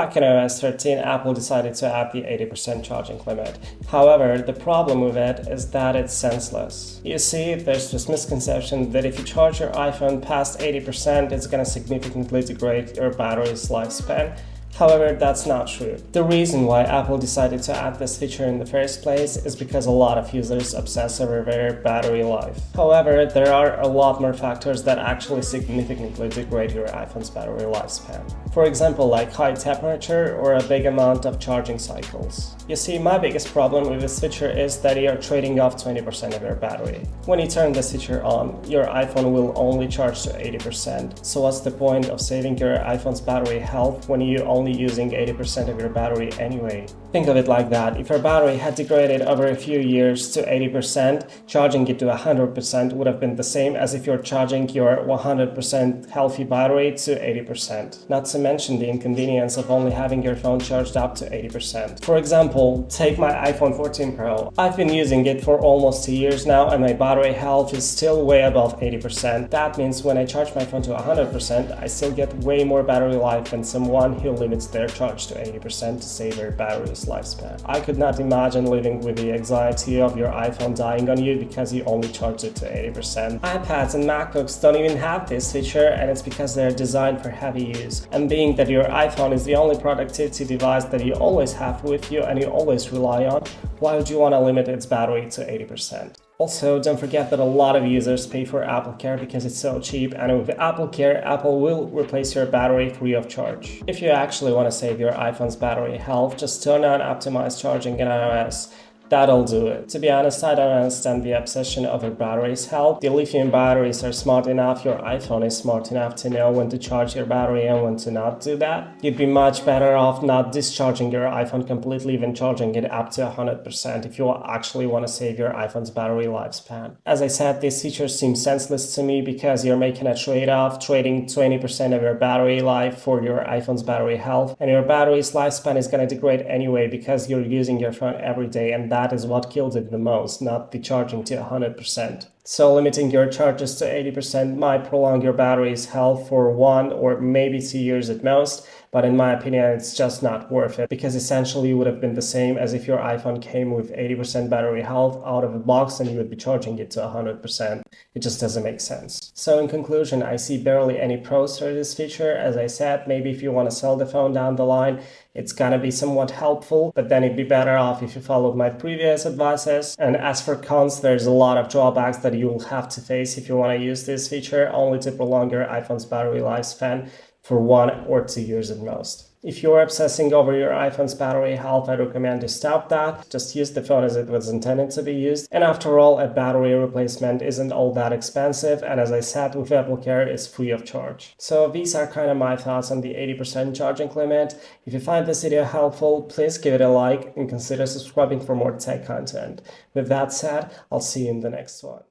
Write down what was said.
Back in iOS 13, Apple decided to add the 80% charging limit. However, the problem with it is that it's senseless. You see, there's this misconception that if you charge your iPhone past 80%, it's going to significantly degrade your battery's lifespan. However, that's not true. The reason why Apple decided to add this feature in the first place is because a lot of users obsess over their battery life. However, there are a lot more factors that actually significantly degrade your iPhone's battery lifespan. For example, like high temperature or a big amount of charging cycles. You see, my biggest problem with this feature is that you're trading off 20% of your battery. When you turn this feature on, your iPhone will only charge to 80%. So what's the point of saving your iPhone's battery health when you only using 80% of your battery anyway? Think of it like that. If your battery had degraded over a few years to 80%, charging it to 100% would have been the same as if you're charging your 100% healthy battery to 80%. Not to mention the inconvenience of only having your phone charged up to 80%. For example, take my iPhone 14 Pro. I've been using it for almost 2 years now and my battery health is still way above 80%. That means when I charge my phone to 100%, I still get way more battery life than someone who limits their charge to 80% to save their battery's lifespan. I could not imagine living with the anxiety of your iPhone dying on you because you only charged it to 80%. iPads and MacBooks don't even have this feature, and it's because they're designed for heavy use. And being that your iPhone is the only productivity device that you always have with you and you always rely on, why would you want to limit its battery to 80%? Also, don't forget that a lot of users pay for AppleCare because it's so cheap, and with AppleCare, Apple will replace your battery free of charge. If you actually want to save your iPhone's battery health, just turn on optimized charging in iOS. That'll do it. To be honest, I don't understand the obsession over battery's health. The lithium batteries are smart enough, your iPhone is smart enough to know when to charge your battery and when to not do that. You'd be much better off not discharging your iPhone completely than charging it up to 100% if you actually want to save your iPhone's battery lifespan. As I said, these features seem senseless to me because you're making a trade-off, trading 20% of your battery life for your iPhone's battery health, and your battery's lifespan is going to degrade anyway because you're using your phone every day, and that is what kills it the most, not the charging to 100%. So limiting your charges to 80% might prolong your battery's health for 1 or maybe 2 years at most, but in my opinion, it's just not worth it because essentially it would have been the same as if your iPhone came with 80% battery health out of the box and you would be charging it to 100%. It just doesn't make sense. So in conclusion, I see barely any pros for this feature. As I said, maybe if you want to sell the phone down the line, it's gonna be somewhat helpful, but then it'd be better off if you followed my previous advices. And as for cons, there's a lot of drawbacks that you will have to face if you want to use this feature, only to prolong your iPhone's battery lifespan for 1 or 2 years at most. If you're obsessing over your iPhone's battery health, I recommend you stop that. Just use the phone as it was intended to be used. And after all, a battery replacement isn't all that expensive. And as I said, with AppleCare, it's free of charge. So these are kind of my thoughts on the 80% charging limit. If you find this video helpful, please give it a like and consider subscribing for more tech content. With that said, I'll see you in the next one.